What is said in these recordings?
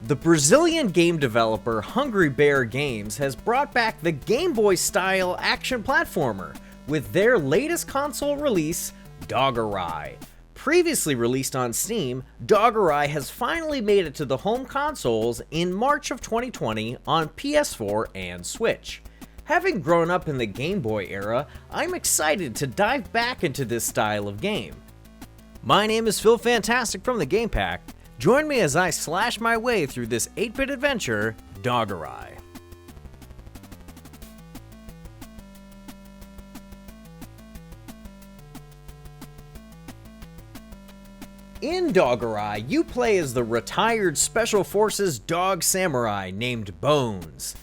The Brazilian game developer Hungry Bear Games has brought back the Game Boy-style action platformer with their latest console release, Dogurai. Previously released on Steam, Dogurai has finally made it to the home consoles in March of 2020 on PS4 and Switch. Having grown up in the Game Boy era, I'm excited to dive back into this style of game. My name is Phil Phantastic from the Game Pack. Join me as I slash my way through this 8-bit adventure, Dogurai. In Dogurai, you play as the retired Special Forces dog samurai named Bones.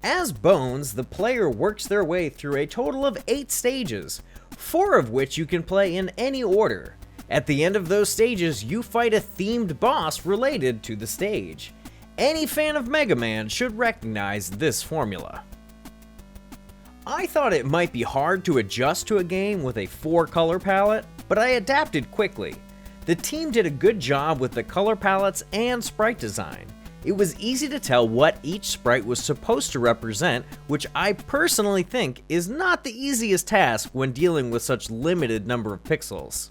As Bones, the player works their way through a total of 8 stages, 4 of which you can play in any order. At the end of those stages, you fight a themed boss related to the stage. Any fan of Mega Man should recognize this formula. I thought it might be hard to adjust to a game with a 4-color palette, but I adapted quickly. The team did a good job with the color palettes and sprite design. It was easy to tell what each sprite was supposed to represent, which I personally think is not the easiest task when dealing with such limited number of pixels.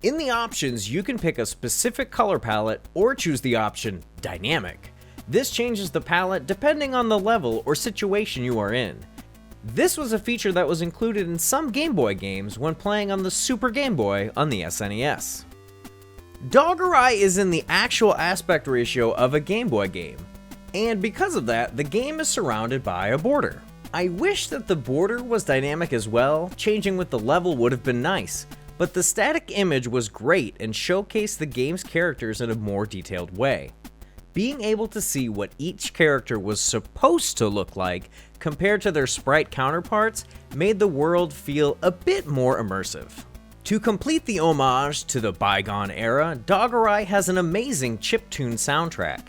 In the options, you can pick a specific color palette or choose the option Dynamic. This changes the palette depending on the level or situation you are in. This was a feature that was included in some Game Boy games when playing on the Super Game Boy on the SNES. Dogurai is in the actual aspect ratio of a Game Boy game, and because of that, the game is surrounded by a border. I wish that the border was dynamic as well. Changing with the level would have been nice. But the static image was great and showcased the game's characters in a more detailed way. Being able to see what each character was supposed to look like compared to their sprite counterparts made the world feel a bit more immersive. To complete the homage to the bygone era, Dogurai has an amazing chiptune soundtrack.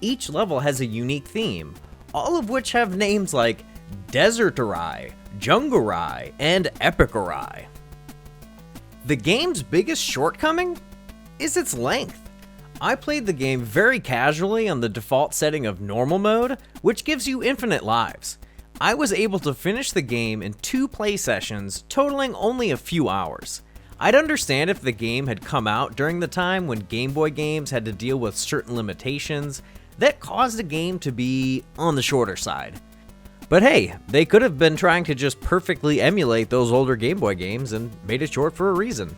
Each level has a unique theme, all of which have names like Deserturai, Jungurai, and Epicurai. The game's biggest shortcoming is its length. I played the game very casually on the default setting of normal mode, which gives you infinite lives. I was able to finish the game in 2 play sessions, totaling only a few hours. I'd understand if the game had come out during the time when Game Boy games had to deal with certain limitations that caused the game to be on the shorter side. But hey, they could have been trying to just perfectly emulate those older Game Boy games and made it short for a reason.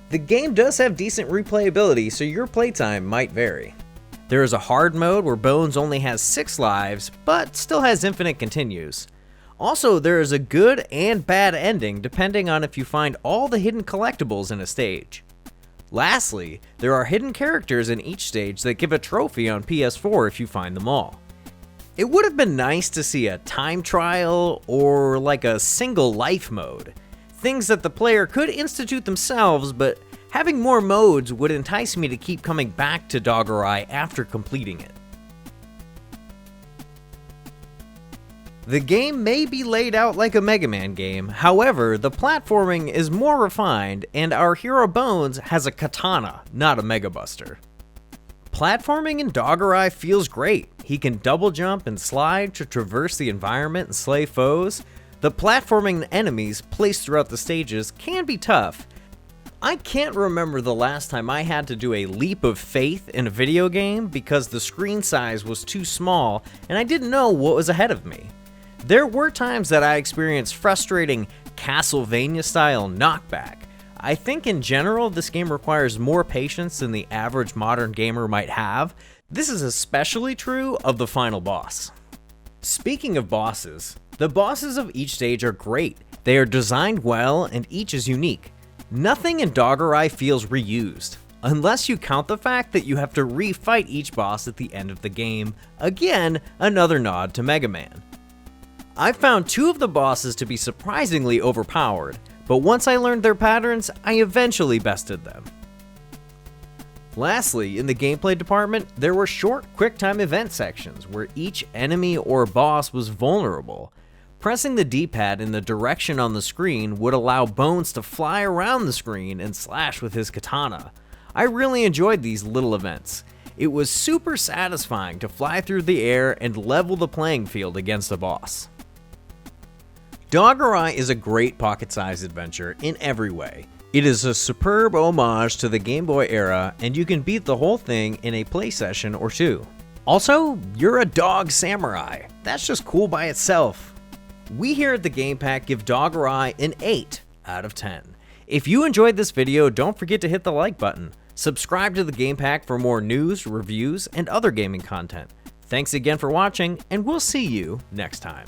The game does have decent replayability, so your playtime might vary. There is a hard mode where Bones only has 6 lives, but still has infinite continues. Also, there is a good and bad ending depending on if you find all the hidden collectibles in a stage. Lastly, there are hidden characters in each stage that give a trophy on PS4 if you find them all. It would have been nice to see a time trial or like a single life mode. Things that the player could institute themselves, but having more modes would entice me to keep coming back to Dogurai after completing it. The game may be laid out like a Mega Man game, however, the platforming is more refined and our hero Bones has a katana, not a Mega Buster. Platforming in Dogurai feels great. He can double jump and slide to traverse the environment and slay foes. The platforming enemies placed throughout the stages can be tough. I can't remember the last time I had to do a leap of faith in a video game because the screen size was too small and I didn't know what was ahead of me. There were times that I experienced frustrating Castlevania-style knockback. I think in general this game requires more patience than the average modern gamer might have. This is especially true of the final boss. Speaking of bosses, the bosses of each stage are great. They are designed well and each is unique. Nothing in Dogurai feels reused, unless you count the fact that you have to refight each boss at the end of the game. Again, another nod to Mega Man. I found 2 of the bosses to be surprisingly overpowered, but once I learned their patterns, I eventually bested them. Lastly, in the gameplay department, there were short QuickTime event sections where each enemy or boss was vulnerable. Pressing the D-pad in the direction on the screen would allow Bones to fly around the screen and slash with his katana. I really enjoyed these little events. It was super satisfying to fly through the air and level the playing field against a boss. Dogurai is a great pocket-sized adventure in every way. It is a superb homage to the Game Boy era, and you can beat the whole thing in a play session or two. Also, you're a dog samurai. That's just cool by itself. We here at the Game Pack give Dogurai an 8 out of 10. If you enjoyed this video, don't forget to hit the like button. Subscribe to the Game Pack for more news, reviews, and other gaming content. Thanks again for watching, and we'll see you next time.